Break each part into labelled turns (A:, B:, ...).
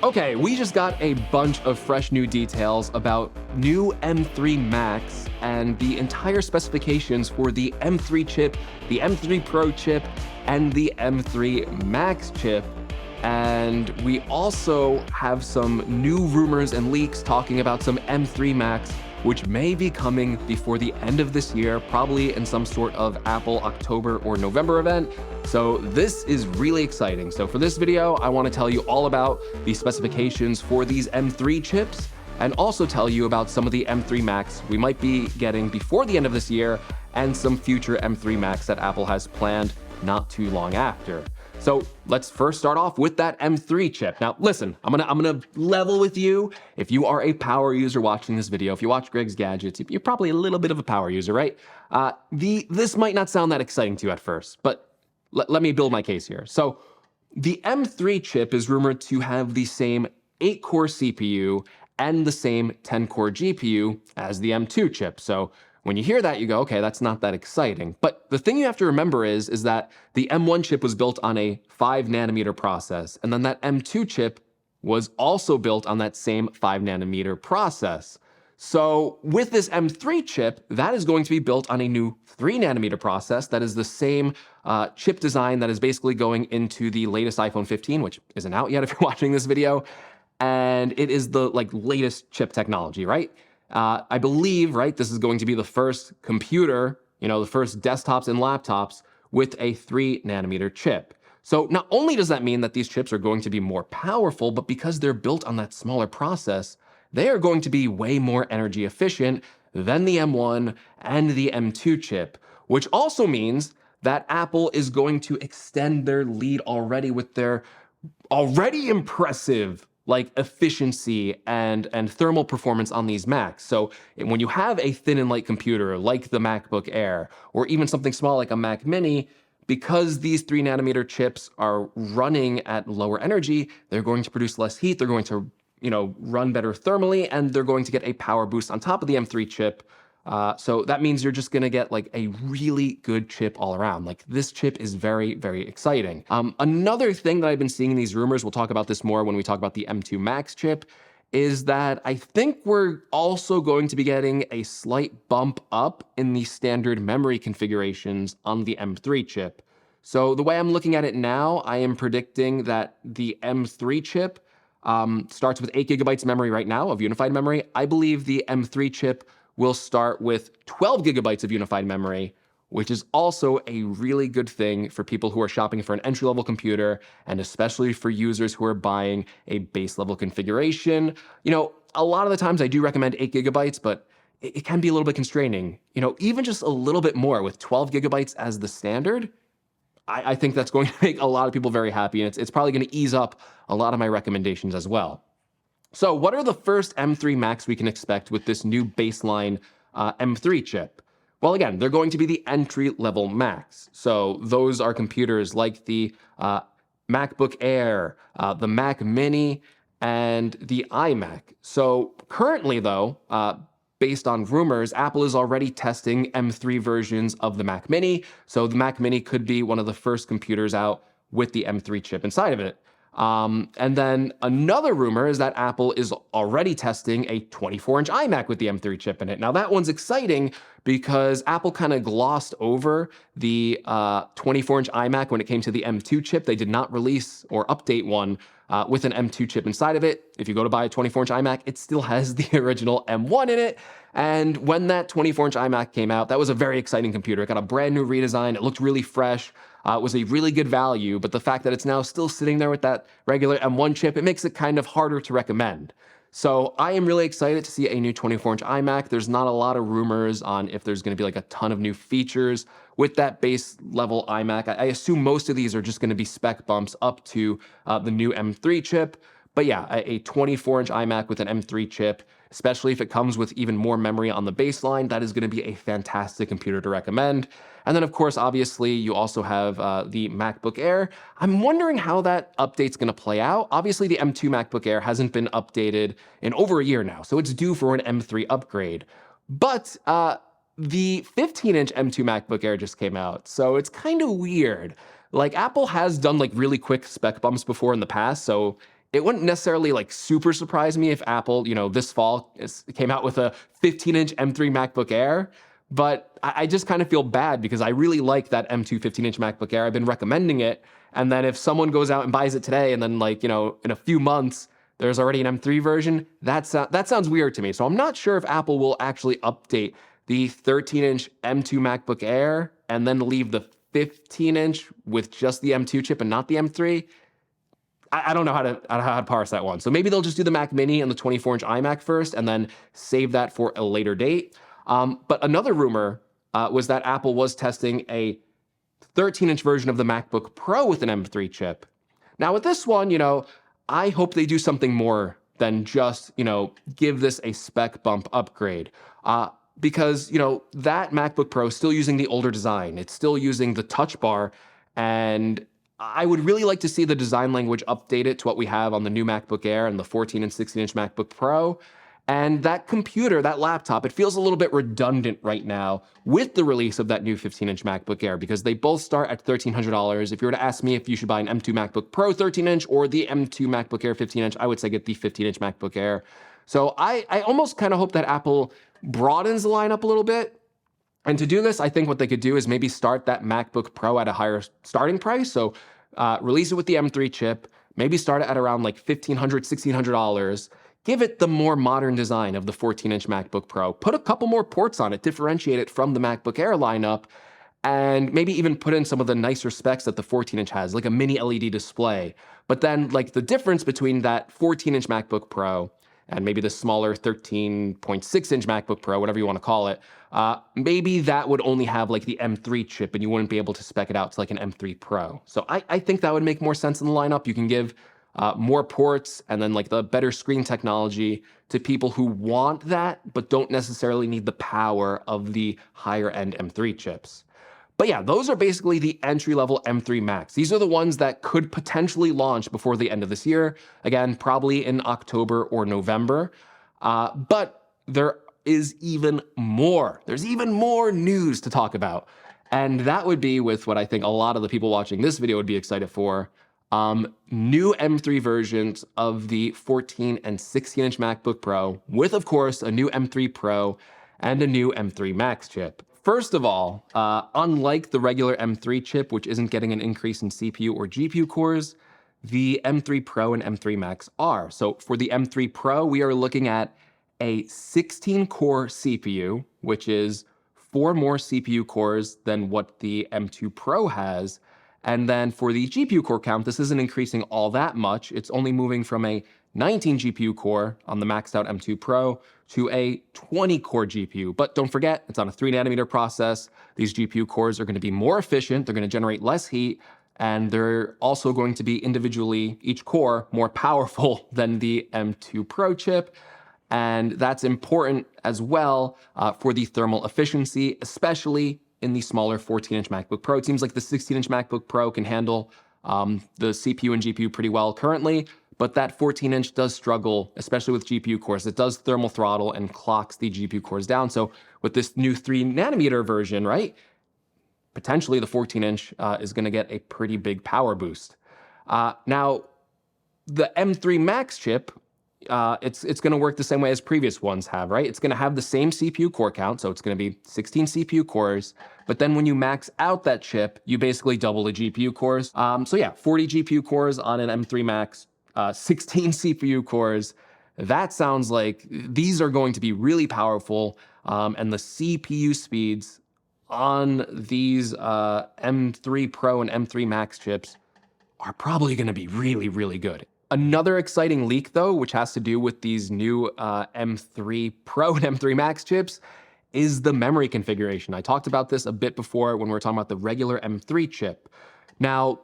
A: Okay, we just got a bunch of fresh new details about new M3 Macs and the entire specifications for the M3 chip, the M3 Pro chip, and the M3 Max chip. And we also have some new rumors and leaks talking about some M3 Macs, which may be coming before the end of this year, probably in some sort of Apple October or November event. So this is really exciting. So for this video, I want to tell you all about the specifications for these M3 chips and also tell you about some of the M3 Macs we might be getting before the end of this year and some future M3 Macs that Apple has planned not too long after. So let's first start off with that M3 chip. Now listen, I'm gonna level with you. If you are a power user watching this video, if you watch Greg's Gadgets, you're probably a little bit of a power user, right? This might not sound that exciting to you at first, but let me build my case here. So the M3 chip is rumored to have the same 8-core CPU and the same 10-core GPU as the M2 chip. So when you hear that, you go, okay, that's not that exciting. But the thing you have to remember is that the M1 chip was built on a 5-nanometer process, and then that M2 chip was also built on that same 5-nanometer process. So with this M3 chip, that is going to be built on a new 3-nanometer process that is the same chip design that is basically going into the latest iPhone 15, which isn't out yet if you're watching this video, and it is the latest chip technology, right? I believe, right, this is going to be the first computer, the first desktops and laptops with a 3-nanometer chip. So not only does that mean that these chips are going to be more powerful, but because they're built on that smaller process, they are going to be way more energy efficient than the M1 and the M2 chip, which also means that Apple is going to extend their lead already with their already impressive efficiency and thermal performance on these Macs. So when you have a thin and light computer like the MacBook Air, or even something small like a Mac Mini, because these 3-nanometer chips are running at lower energy, they're going to produce less heat, they're going to run better thermally, and they're going to get a power boost on top of the M3 chip. So that means you're just gonna get a really good chip all around. This chip is very, very exciting. Another thing that I've been seeing in these rumors, we'll talk about this more when we talk about the M2 Max chip, is that I think we're also going to be getting a slight bump up in the standard memory configurations on the M3 chip. So the way I'm looking at it now, I am predicting that the M3 chip starts with 8 gigabytes memory right now of unified memory. I believe the M3 chip will start with 12 gigabytes of unified memory, which is also a really good thing for people who are shopping for an entry-level computer, and especially for users who are buying a base-level configuration. A lot of the times I do recommend 8 gigabytes, but it can be a little bit constraining. Even just a little bit more with 12 gigabytes as the standard, I think that's going to make a lot of people very happy, and it's probably going to ease up a lot of my recommendations as well. So what are the first M3 Macs we can expect with this new baseline M3 chip? Well, again, they're going to be the entry-level Macs. So those are computers like the MacBook Air, the Mac Mini, and the iMac. So currently, though, based on rumors, Apple is already testing M3 versions of the Mac Mini. So the Mac Mini could be one of the first computers out with the M3 chip inside of it. And then another rumor is that Apple is already testing a 24-inch iMac with the M3 chip in it. Now that one's exciting because Apple kind of glossed over the 24-inch iMac when it came to the M2 chip. They did not release or update one with an M2 chip inside of it. If you go to buy a 24-inch iMac, it still has the original M1 in it. And when that 24-inch iMac came out, that was a very exciting computer. It got a brand new redesign. It looked really fresh. It was a really good value, but the fact that it's now still sitting there with that regular M1 chip, it makes it kind of harder to recommend. So I am really excited to see a new 24-inch iMac. There's not a lot of rumors on if there's going to be a ton of new features with that base level iMac. I assume most of these are just going to be spec bumps up to the new M3 chip. But yeah, a 24-inch iMac with an M3 chip, especially if it comes with even more memory on the baseline, that is going to be a fantastic computer to recommend. And then, of course, obviously, you also have the MacBook Air. I'm wondering how that update's going to play out. Obviously, the M2 MacBook Air hasn't been updated in over a year now, so it's due for an M3 upgrade. But the 15-inch M2 MacBook Air just came out, so it's kind of weird. Apple has done really quick spec bumps before in the past, so it wouldn't necessarily like super surprise me if Apple, this fall came out with a 15-inch M3 MacBook Air. But I just kind of feel bad because I really like that M2 15-inch MacBook Air. I've been recommending it. And then if someone goes out and buys it today and then like, in a few months, there's already an M3 version, that sounds weird to me. So I'm not sure if Apple will actually update the 13-inch M2 MacBook Air and then leave the 15-inch with just the M2 chip and not the M3. I don't know how to parse that one. So maybe they'll just do the Mac Mini and the 24-inch iMac first and then save that for a later date. But another rumor was that Apple was testing a 13-inch version of the MacBook Pro with an M3 chip. Now with this one, I hope they do something more than just, give this a spec bump upgrade. Because, that MacBook Pro is still using the older design. It's still using the touch bar. And I would really like to see the design language updated to what we have on the new MacBook Air and the 14 and 16-inch MacBook Pro. And that computer, that laptop, it feels a little bit redundant right now with the release of that new 15-inch MacBook Air because they both start at $1,300. If you were to ask me if you should buy an M2 MacBook Pro 13-inch or the M2 MacBook Air 15-inch, I would say get the 15-inch MacBook Air. So I almost kind of hope that Apple broadens the lineup a little bit. And to do this, I think what they could do is maybe start that MacBook Pro at a higher starting price. So release it with the M3 chip, maybe start it at around like $1,500, $1,600. Give it the more modern design of the 14-inch MacBook Pro. Put a couple more ports on it, differentiate it from the MacBook Air lineup, and maybe even put in some of the nicer specs that the 14-inch has, like a mini LED display. But then like the difference between that 14-inch MacBook Pro and maybe the smaller 13.6-inch MacBook Pro, whatever you want to call it, maybe that would only have like the M3 chip and you wouldn't be able to spec it out to like an M3 Pro. So I think that would make more sense in the lineup. You can give more ports and then like the better screen technology to people who want that, but don't necessarily need the power of the higher end M3 chips. But yeah, those are basically the entry-level M3 Macs. These are the ones that could potentially launch before the end of this year. Again, probably in October or November. But there is even more. There's even more news to talk about. And that would be with what I think a lot of the people watching this video would be excited for. New M3 versions of the 14 and 16-inch MacBook Pro with, of course, a new M3 Pro and a new M3 Max chip. First of all, unlike the regular M3 chip, which isn't getting an increase in CPU or GPU cores, the M3 Pro and M3 Max are. So for the M3 Pro, we are looking at a 16-core CPU, which is 4 more CPU cores than what the M2 Pro has. And then for the GPU core count, this isn't increasing all that much. It's only moving from a 19 GPU core on the maxed out M2 Pro to a 20 core GPU. But don't forget, it's on a 3nm process. These GPU cores are going to be more efficient. They're going to generate less heat. And they're also going to be individually, each core, more powerful than the M2 Pro chip. And that's important as well for the thermal efficiency, especially in the smaller 14-inch MacBook Pro. It seems like the 16-inch MacBook Pro can handle the CPU and GPU pretty well currently, but that 14-inch does struggle, especially with GPU cores. It does thermal throttle and clocks the GPU cores down. So with this new 3nm version, right, potentially the 14-inch is going to get a pretty big power boost. Now, the M3 Max chip, it's going to work the same way as previous ones have, right? It's going to have the same CPU core count, so it's going to be 16 CPU cores, but then when you max out that chip, you basically double the GPU cores. So yeah, 40 GPU cores on an M3 Max, 16 CPU cores. That sounds like these are going to be really powerful, and the CPU speeds on these M3 Pro and M3 Max chips are probably going to be really, really good. Another exciting leak, though, which has to do with these new M3 Pro and M3 Max chips, is the memory configuration. I talked about this a bit before when we were talking about the regular M3 chip. Now,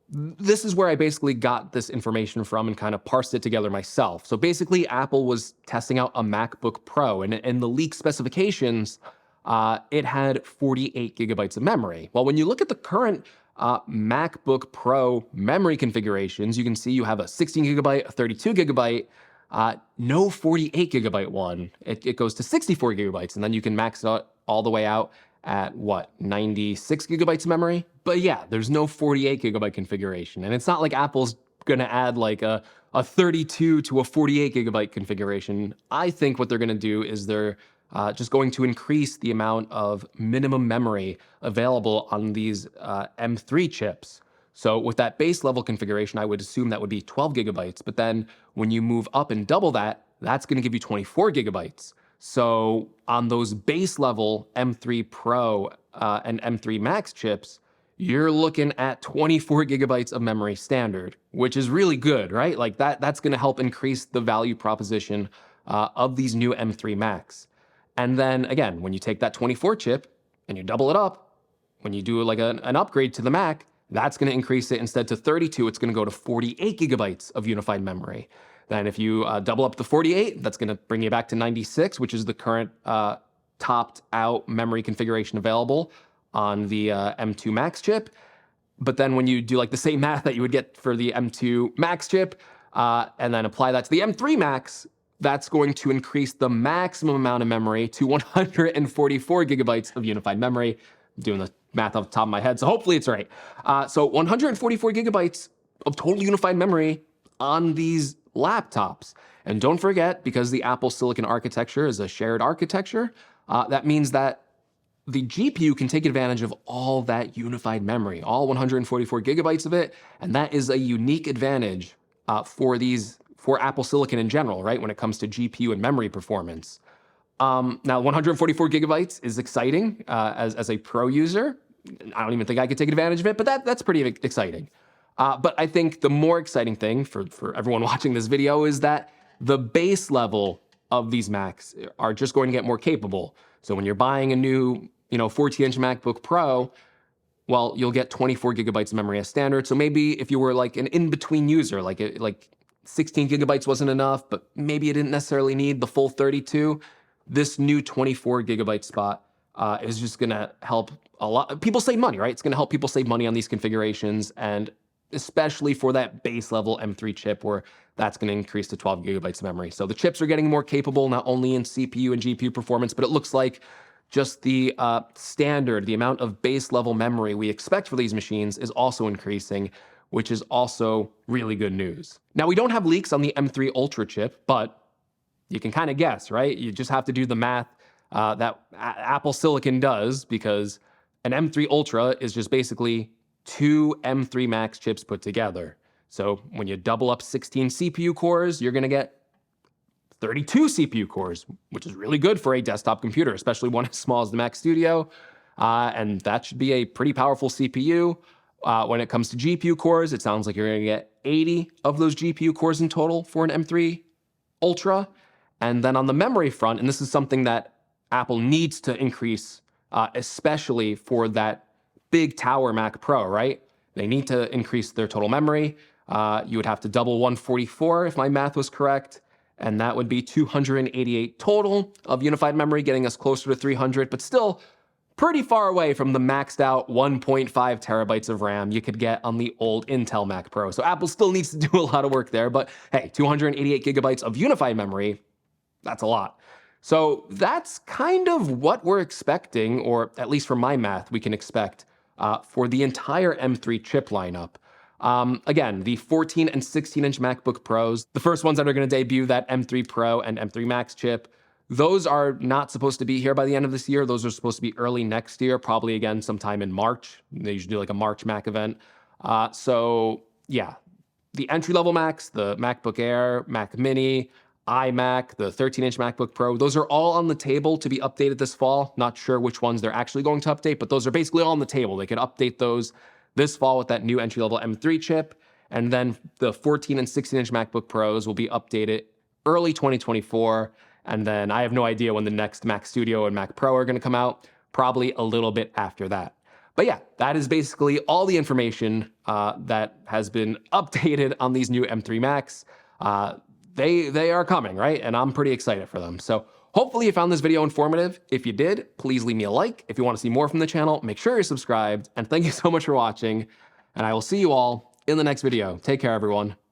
A: this is where I basically got this information from and kind of parsed it together myself. So basically, Apple was testing out a MacBook Pro, and in the leak specifications, it had 48 gigabytes of memory. Well, when you look at the current MacBook Pro memory configurations, you can see you have a 16 gigabyte, a 32 gigabyte, no 48 gigabyte one. It goes to 64 gigabytes, and then you can max it all the way out at what, 96 gigabytes of memory? But yeah, there's no 48 gigabyte configuration. And it's not like Apple's gonna add like a 32 to a 48 gigabyte configuration. I think what they're gonna do is they're just going to increase the amount of minimum memory available on these M3 chips. So with that base level configuration, I would assume that would be 12 gigabytes. But then when you move up and double that, that's going to give you 24 gigabytes. So on those base level M3 Pro and M3 Max chips, you're looking at 24 gigabytes of memory standard, which is really good, right? Like that's going to help increase the value proposition of these new M3 Max. And then again, when you take that 24 chip and you double it up, when you do like an upgrade to the Mac, that's going to increase it instead to 32. It's going to go to 48 gigabytes of unified memory. Then if you double up the 48, that's going to bring you back to 96, which is the current topped out memory configuration available on the M2 Max chip. But then when you do like the same math that you would get for the M2 Max chip, and then apply that to the M3 Max, that's going to increase the maximum amount of memory to 144 gigabytes of unified memory. I'm doing the math off the top of my head, so hopefully it's right. So 144 gigabytes of total unified memory on these laptops. And don't forget, because the Apple Silicon architecture is a shared architecture, that means that the GPU can take advantage of all that unified memory, all 144 gigabytes of it, and that is a unique advantage for Apple Silicon in general, right, when it comes to GPU and memory performance. Now, 144 gigabytes is exciting as a pro user. I don't even think I could take advantage of it, but that's pretty exciting. But I think the more exciting thing for everyone watching this video is that the base level of these Macs are just going to get more capable. So when you're buying a new 14-inch MacBook Pro, well, you'll get 24 gigabytes of memory as standard. So maybe if you were like an in-between user, like 16 gigabytes wasn't enough, but maybe you didn't necessarily need the full 32, this new 24 gigabyte spot is just going to help a lot. People save money, right? It's going to help people save money on these configurations, and especially for that base level M3 chip where that's going to increase to 12 gigabytes of memory. So the chips are getting more capable, not only in CPU and GPU performance, but it looks like just the standard, the amount of base level memory we expect for these machines is also increasing, which is also really good news. Now, we don't have leaks on the M3 Ultra chip, but you can kind of guess, right? You just have to do the math that Apple Silicon does, because an M3 Ultra is just basically two M3 Max chips put together. So when you double up 16 CPU cores, you're going to get 32 CPU cores, which is really good for a desktop computer, especially one as small as the Mac Studio. And that should be a pretty powerful CPU. When it comes to GPU cores, it sounds like you're going to get 80 of those GPU cores in total for an M3 Ultra. And then on the memory front, and this is something that Apple needs to increase, especially for that big tower Mac Pro, right? They need to increase their total memory. You would have to double 144 if my math was correct, and that would be 288 total of unified memory, getting us closer to 300, but still pretty far away from the maxed out 1.5 terabytes of RAM you could get on the old Intel Mac Pro. So Apple still needs to do a lot of work there, but hey, 288 gigabytes of unified memory, that's a lot. So that's kind of what we're expecting, or at least from my math, we can expect for the entire M3 chip lineup. Again, the 14 and 16-inch MacBook Pros, the first ones that are going to debut that M3 Pro and M3 Max chip, those are not supposed to be here by the end of this year. Those are supposed to be early next year, probably again sometime in March. They usually do like a March Mac event. So yeah, the entry-level Macs, the MacBook Air, Mac Mini, iMac, the 13-inch MacBook Pro, those are all on the table to be updated this fall. Not sure which ones they're actually going to update, but those are basically all on the table. They could update those this fall with that new entry-level M3 chip, and then the 14 and 16-inch MacBook Pros will be updated early 2024, and then I have no idea when the next Mac Studio and Mac Pro are going to come out, probably a little bit after that. But yeah, that is basically all the information that has been updated on these new M3 Macs. They are coming, right? And I'm pretty excited for them. So hopefully you found this video informative. If you did, please leave me a like. If you want to see more from the channel, make sure you're subscribed. And thank you so much for watching. And I will see you all in the next video. Take care, everyone.